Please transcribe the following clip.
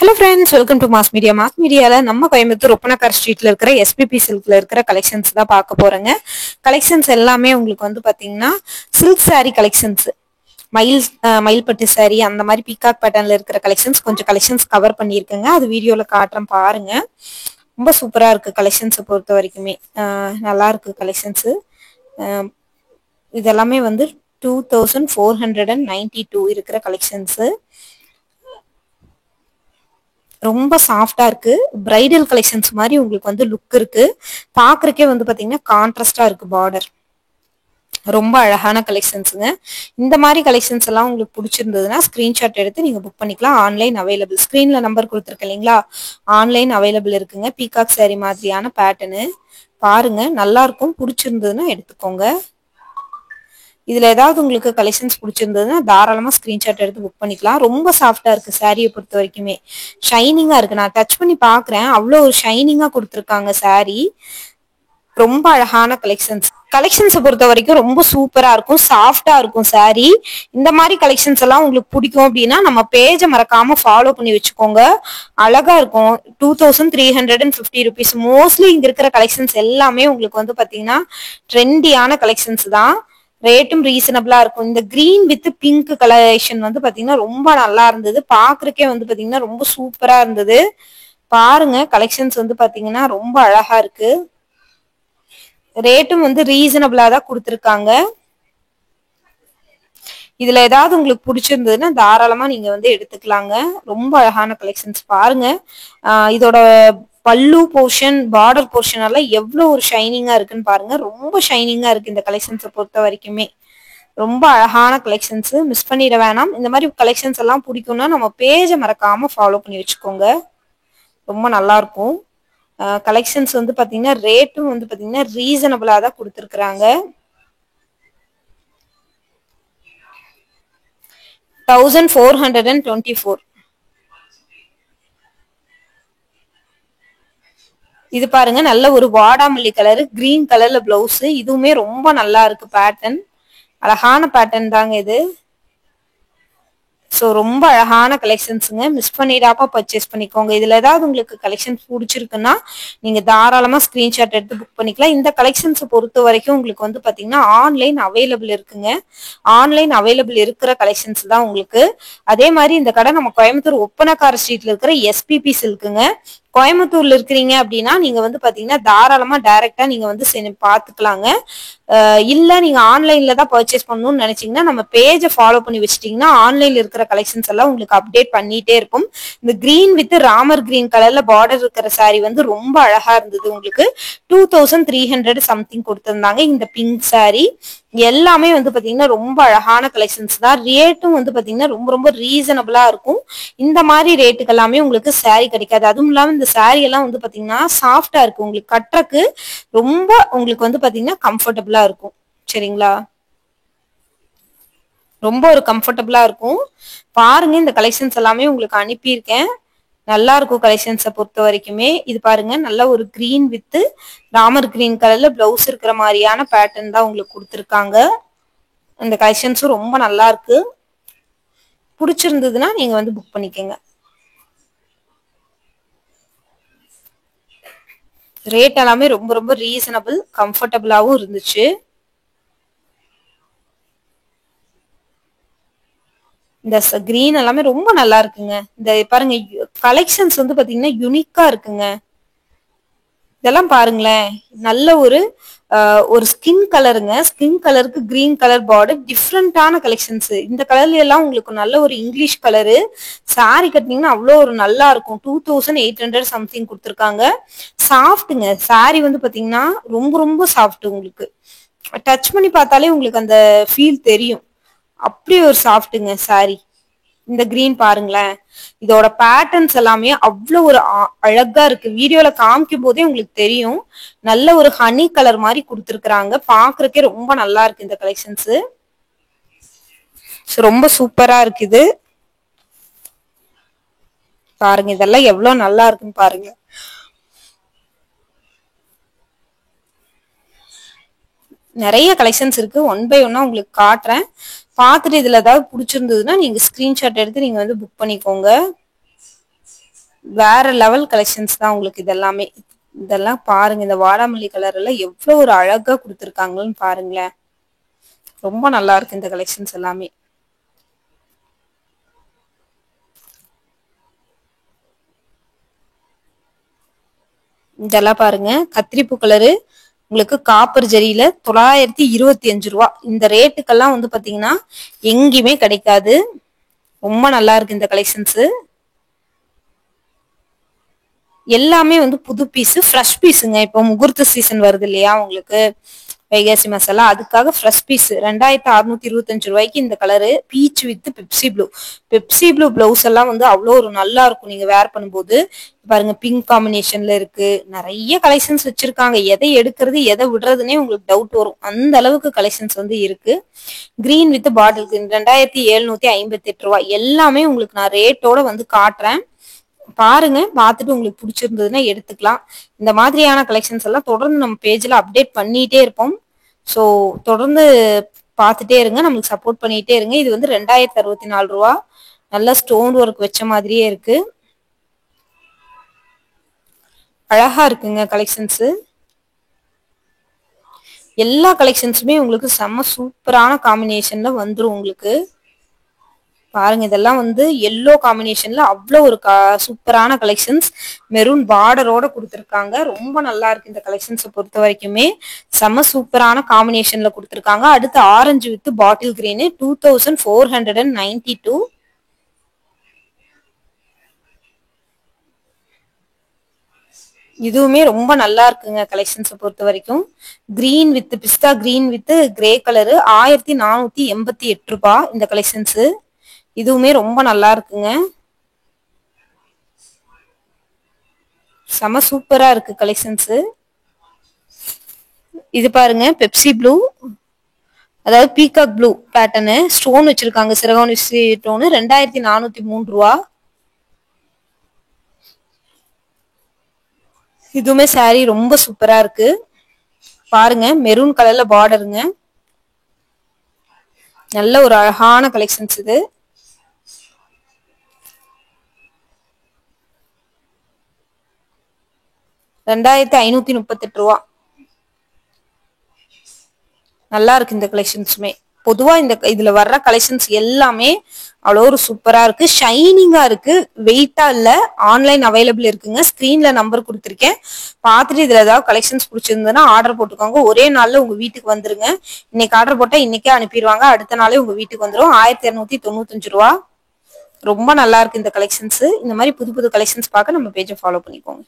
Hello friends, welcome to Mass Media. Mass Mediaல நம்ம கோயம்புத்தூர் ஒப்பனக்கார் ஸ்ட்ரீட்ல இருக்கிற எஸ்பிபி சில்க்ல இருக்கிற கலெக்ஷன்ஸ் தான் பார்க்க போறேங்க. கலெக்ஷன்ஸ் எல்லாமே உங்களுக்கு வந்து பாத்தீங்கன்னா சில்க் saree கலெக்ஷன்ஸ், மயில்பட்டு saree அந்த மாதிரி பீகாக் பேட்டர்ன்ல இருக்கிற கலெக்ஷன்ஸ் கொஞ்சம் கலெக்ஷன்ஸ் கவர் பண்ணியிருக்கேங்க. அது வீடியோல காட்டுறேன் பாருங்க. ரொம்ப சூப்பரா இருக்கு கலெக்ஷன்ஸை பொறுத்த வரைக்குமே. நல்லா இருக்கு கலெக்ஷன்ஸ். இதெல்லாமே வந்து 2492 இருக்கிற கலெக்ஷன்ஸ். ரொம்ப சாஃப்டா இருக்கு. பிரைடல் கலெக்ஷன்ஸ் மாதிரி உங்களுக்கு வந்து லுக் இருக்கு. பாக்குறக்கே வந்து பாத்தீங்கன்னா கான்ட்ராஸ்டா இருக்கு பார்டர். ரொம்ப அழகான கலெக்ஷன்ஸுங்க. இந்த மாதிரி கலெக்ஷன்ஸ் எல்லாம் உங்களுக்கு பிடிச்சிருந்ததுன்னா ஸ்கிரீன்ஷாட் எடுத்து நீங்க புக் பண்ணிக்கலாம். Online available. ஸ்கிரீன்ல நம்பர் கொடுத்துருக்கேன் இல்லைங்களா, ஆன்லைன் அவைலபிள் இருக்குங்க. பீகாக் saree மாதிரியான பேட்டர்னு பாருங்க, நல்லா இருக்கும். பிடிச்சிருந்ததுன்னா எடுத்துக்கோங்க. இதுல ஏதாவது உங்களுக்கு கலெக்ஷன்ஸ் பிடிச்சிருந்ததுன்னா தாராளமா ஸ்கிரீன்ஷாட் எடுத்து புக் பண்ணிக்கலாம். ரொம்ப சாஃப்டா இருக்கு சாரியை பொறுத்த வரைக்குமே. ஷைனிங்கா இருக்கு. நான் டச் பண்ணி பாக்குறேன், அவ்வளோ ஒரு ஷைனிங்கா கொடுத்துருக்காங்க சாரி. ரொம்ப அழகான கலெக்ஷன்ஸை பொறுத்த வரைக்கும் ரொம்ப சூப்பரா இருக்கும், சாஃப்டா இருக்கும் சாரி. இந்த மாதிரி கலெக்ஷன்ஸ் எல்லாம் உங்களுக்கு பிடிக்கும் அப்படின்னா நம்ம பேஜை மறக்காம ஃபாலோ பண்ணி வச்சுக்கோங்க. அழகா இருக்கும். 2350 rupees. மோஸ்ட்லி இங்க இருக்கிற கலெக்ஷன்ஸ் எல்லாமே உங்களுக்கு வந்து பாத்தீங்கன்னா ட்ரெண்டியான கலெக்ஷன்ஸ் தான். ரேட்டும் ரீசனபிளா இருக்கும். இந்த கிரீன் வித் பிங்க் கலரேஷன் வந்து பாத்தீங்கன்னா ரொம்ப நல்லா இருந்தது. பாக்குறக்கே வந்து பாத்தீங்கன்னா ரொம்ப சூப்பரா இருந்தது. பாருங்க, கலெக்ஷன்ஸ் வந்து பாத்தீங்கன்னா ரொம்ப அழகா இருக்கு. ரேட்டும் வந்து ரீசனபிளா தான் கொடுத்துருக்காங்க. இதுல ஏதாவது உங்களுக்கு பிடிச்சிருந்ததுன்னா தாராளமா நீங்க வந்து எடுத்துக்கலாங்க. ரொம்ப அழகான கலெக்ஷன்ஸ் பாருங்க. இதோட பல்லு போர்ஷன், பார்டர் போர்ஷன் எல்லாம் எவ்வளவு ஒரு ஷைனிங்கா இருக்குன்னு பாருங்க. ரொம்ப ஷைனிங்கா இருக்கு இந்த கலெக்ஷன்ஸை பொறுத்த வரைக்குமே. ரொம்ப அழகான கலெக்ஷன்ஸ், மிஸ் பண்ணிட வேணாம். இந்த மாதிரி கலெக்ஷன்ஸ் எல்லாம் பிடிக்கும்னா நம்ம பேஜை மறக்காம ஃபாலோ பண்ணி வச்சுக்கோங்க. ரொம்ப நல்லா இருக்கும். கலெக்ஷன்ஸ் வந்து பாத்தீங்கன்னா ரேட்டும் வந்து பாத்தீங்கன்னா ரீசனபிளா தான் கொடுத்துருக்காங்க. 1424. இது பாருங்க, நல்ல ஒரு வாடாமல்லி கலர், கிரீன் கலர்ல பிளவுஸ். இதுவுமே ரொம்ப நல்லா இருக்கு. பேட்டர்ன் அழகான பேட்டர்ன் தாங்க இது. ஸோ ரொம்ப அழகான கலெக்ஷன்ஸுங்க. மிஸ் பண்ணிடாம பர்ச்சேஸ் பண்ணிக்கோங்க. இதுல ஏதாவது உங்களுக்கு கலெக்ஷன்ஸ் பிடிச்சிருக்குன்னா நீங்க தாராளமா ஸ்கிரீன்ஷாட் எடுத்து புக் பண்ணிக்கலாம். இந்த கலெக்ஷன்ஸை பொறுத்த வரைக்கும் உங்களுக்கு வந்து பாத்தீங்கன்னா ஆன்லைன் அவைலபிள் இருக்குங்க. ஆன்லைன் அவைலபிள் இருக்கிற கலெக்ஷன்ஸ் தான் உங்களுக்கு. அதே மாதிரி இந்த கடை நம்ம கோயம்புத்தூர் ஒப்பனக்கார ஸ்ட்ரீட்ல இருக்கிற எஸ்பிபி சில்க்குங்க. கோயம்புத்தூர்ல இருக்கிறீங்க அப்படின்னா நீங்க வந்து பாத்தீங்கன்னா தாராளமா டைரக்டா நீங்க வந்து பாத்துக்கலாங்க. இல்ல நீங்க ஆன்லைன்ல தான் பர்ச்சேஸ் பண்ணணும்னு நினைச்சீங்கன்னா நம்ம பேஜை ஃபாலோ பண்ணி வச்சிட்டீங்கன்னா ஆன்லைன்ல இருக்கிற கலெக்ஷன்ஸ் எல்லாம் உங்களுக்கு அப்டேட் பண்ணிட்டே இருக்கும். இந்த கிரீன் வித் ராமர் கிரீன் கலர்ல பார்டர் இருக்கிற சாரி வந்து ரொம்ப அழகா இருந்தது. உங்களுக்கு 2300 சம்திங் கொடுத்திருந்தாங்க. இந்த பிங்க் சாரி எல்லாமே வந்து பாத்தீங்கன்னா ரொம்ப அழகான கலெக்ஷன்ஸ் தான். ரேட்டும் வந்து பாத்தீங்கன்னா ரொம்ப ரொம்ப ரீசனபிளா இருக்கும். இந்த மாதிரி ரேட்டுக்கு எல்லாமே உங்களுக்கு சாரி கிடைக்காது. அதுவும் இல்லாம இந்த சாரி எல்லாம் வந்து பாத்தீங்கன்னா சாஃப்டா இருக்கு. உங்களுக்கு கட்டுறக்கு ரொம்ப உங்களுக்கு வந்து பாத்தீங்கன்னா கம்ஃபர்டபுளா இருக்கும். சரிங்களா, ரொம்ப ஒரு கம்ஃபர்டபுளா இருக்கும். பாருங்க, இந்த கலெக்ஷன்ஸ் எல்லாமே உங்களுக்கு அனுப்பியிருக்கேன். நல்லா இருக்கும் கலெக்ஷன்ஸை பொறுத்த வரைக்குமே. இது பாருங்க, நல்ல ஒரு கிரீன் வித் ராமர் கிரீன் கலர்ல பிளவுஸ் இருக்கிற மாதிரியான பேட்டர்ன் தான் உங்களுக்கு கொடுத்துருக்காங்க. இந்த கலெக்ஷன்ஸும் ரொம்ப நல்லா இருக்கு. பிடிச்சிருந்ததுன்னா நீங்க வந்து புக் பண்ணிக்கோங்க. ரேட் எல்லாமே ரொம்ப ரொம்ப ரீசனபிள், கம்ஃபர்டபுளாவும் இருந்துச்சு. இந்த கிரீன் எல்லாமே ரொம்ப நல்லா இருக்குங்க. இந்த பாருங்க, கலெக்ஷன்ஸ் வந்து பாத்தீங்கன்னா யூனிக்கா இருக்குங்க. இதெல்லாம் பாருங்களேன், நல்ல ஒரு ஸ்கின் கலருங்க. ஸ்கின் கலருக்கு கிரீன் கலர் பார்டர், டிஃப்ரெண்டான கலெக்ஷன்ஸ். இந்த கலர்ல எல்லாம் உங்களுக்கு நல்ல ஒரு இங்கிலீஷ் கலரு சாரி கட்டினீங்கன்னா அவ்வளோ ஒரு நல்லா இருக்கும். 2800 சம்திங் கொடுத்துருக்காங்க. சாஃப்ட்டுங்க சாரி வந்து பாத்தீங்கன்னா ரொம்ப ரொம்ப சாஃப்ட். உங்களுக்கு டச் பண்ணி பார்த்தாலே உங்களுக்கு அந்த ஃபீல் தெரியும். அப்படி ஒரு சாஃப்ட்டுங்க சாரி. இந்த கிரீன் பாருங்களேன், இதோட பேட்டர்ன்ஸ் எல்லாமே அவ்வளவு ஒரு அழகா இருக்கு. வீடியோல காமிக்கும் போதே உங்களுக்கு தெரியும். நல்ல ஒரு ஹனி கலர் மாதிரி கொடுத்துருக்காங்க. பாக்குறதுக்கே ரொம்ப நல்லா இருக்கு இந்த கலெக்ஷன்ஸ். ரொம்ப சூப்பரா இருக்குது. பாருங்க, இதெல்லாம் எவ்வளவு நல்லா இருக்குன்னு பாருங்க. நிறைய கலெக்ஷன்ஸ் இருக்கு. ஒன் பை ஒன்னா உங்களுக்கு காட்டுறேன். பார்த்துட்டு இதுல ஏதாவது பிடிச்சிருந்ததுன்னா நீங்க ஸ்கிரீன்ஷாட் எடுத்து நீங்க வந்து புக் பண்ணிக்கோங்க. வேற லெவல் கலெக்ஷன்ஸ் தான் உங்களுக்கு இதெல்லாமே. இதெல்லாம் பாருங்க, இந்த வாடாமல்லி கலர்ல எவ்வளவு ஒரு அழகா கொடுத்துருக்காங்கன்னு பாருங்களேன். ரொம்ப நல்லா இருக்கு இந்த கலெக்ஷன்ஸ் எல்லாமே. இதெல்லாம் பாருங்க, கத்திரிப்பூ கலரு உங்களுக்கு காப்பர் ஜரியில 925 ரூபா. இந்த ரேட்டுக்கெல்லாம் வந்து பாத்தீங்கன்னா எங்கேயுமே கிடைக்காது. ரொம்ப நல்லா இருக்கு இந்த கலெக்ஷன்ஸ். எல்லாமே வந்து புது பீஸ், ஃப்ரெஷ் பீஸுங்க. இப்போ முகூர்த்த சீசன் வருது இல்லையா உங்களுக்கு, வைகாசி மசாலா, அதுக்காக ஃப்ரெஷ் பீஸ். 2625 ரூபாய்க்கு இந்த colour beach with Pepsi blue. Pepsi blue blouse எல்லாம் வந்து அவ்வளோ ஒரு நல்லா இருக்கும் நீங்க வேர் பண்ணும்போது. பாருங்க, பிங்க் காம்பினேஷன்ல இருக்கு. நிறைய கலெக்ஷன்ஸ் வச்சிருக்காங்க. எதை எடுக்கிறது எதை விடுறதுன்னே உங்களுக்கு டவுட் வரும், அந்த அளவுக்கு கலெக்ஷன்ஸ் வந்து இருக்கு. கிரீன் வித் பாட்டில் கிரீன் 2758 ரூபாய். எல்லாமே உங்களுக்கு நான் ரேட்டோட வந்து காட்டுறேன், பாருங்க. பார்த்துட்டு உங்களுக்கு பிடிச்சிருந்ததுன்னா எடுத்துக்கலாம். இந்த மாதிரியான கலெக்ஷன்ஸ் எல்லாம் தொடர்ந்து நம்ம பேஜ்ல அப்டேட் பண்ணிட்டே இருப்போம். ஸோ தொடர்ந்து பார்த்துட்டே இருங்க, நம்மளுக்கு சப்போர்ட் பண்ணிட்டே இருங்க. இது வந்து 2064 ரூபா. நல்ல ஸ்டோன் ஒர்க் வச்ச மாதிரியே இருக்கு, அழகா இருக்குங்க கலெக்ஷன்ஸ். எல்லா கலெக்ஷன்ஸுமே உங்களுக்கு செம்ம சூப்பரான காம்பினேஷன்ல வந்துரும் உங்களுக்கு. பாருங்க, இதெல்லாம் வந்து எல்லோ காம்பினேஷன்ல அவ்வளோ ஒரு சூப்பரான கலெக்ஷன்ஸ். மெரூன் பார்டரோட கொடுத்துருக்காங்க. ரொம்ப நல்லா இருக்கு இந்த கலெக்ஷன்ஸை பொறுத்த வரைக்குமே. செம்ம சூப்பரான காம்பினேஷன்ல கொடுத்துருக்காங்க. அடுத்து ஆரஞ்சு வித் பாட்டில் கிரீனு 2492. இதுவுமே ரொம்ப நல்லா இருக்குங்க கலெக்ஷன்ஸை பொறுத்த வரைக்கும். Green with pista green with grey colour 1488 ரூபாய் இந்த கலெக்ஷன்ஸ். இதுவுமே ரொம்ப நல்லா இருக்குங்க, செம சூப்பரா இருக்கு கலெக்ஷன்ஸ். இது பாருங்க, பெப்சி ப்ளூ, அதாவது பீகாக் ப்ளூ பேட்டர்னு ஸ்டோன் வச்சிருக்காங்க, சிறகோனி ஸ்டோனு 2403 ரூபா. இதுவுமே சாரி ரொம்ப சூப்பரா இருக்கு. பாருங்க, மெரூன் கலர்ல பார்டருங்க. நல்ல ஒரு அழகான கலெக்ஷன்ஸ் இது. 2538 ரூபா. நல்லா இருக்கு இந்த கலெக்ஷன்ஸுமே. பொதுவா இதுல வர்ற கலெக்ஷன்ஸ் எல்லாமே அவ்வளோ ஒரு சூப்பரா இருக்கு, ஷைனிங்கா இருக்கு, வெயிட்டா இல்ல. ஆன்லைன் அவைலபிள் இருக்குங்க, ஸ்கிரீன்ல நம்பர் கொடுத்துருக்கேன். பார்த்துட்டு இதுல ஏதாவது கலெக்ஷன்ஸ் பிடிச்சிருந்ததுன்னா ஆர்டர் போட்டுக்கோங்க. ஒரே நாள்ல உங்க வீட்டுக்கு வந்துருங்க. இன்னைக்கு ஆர்டர் போட்டா இன்னைக்கே அனுப்பிடுவாங்க, அடுத்த நாளே உங்க வீட்டுக்கு வந்துடும். 1295 ரூபா. ரொம்ப நல்லா இருக்கு இந்த கலெக்ஷன்ஸ். இந்த மாதிரி புது புது கலெக்ஷன்ஸ் பார்க்க நம்ம பேஜை ஃபாலோ பண்ணிக்கோங்க.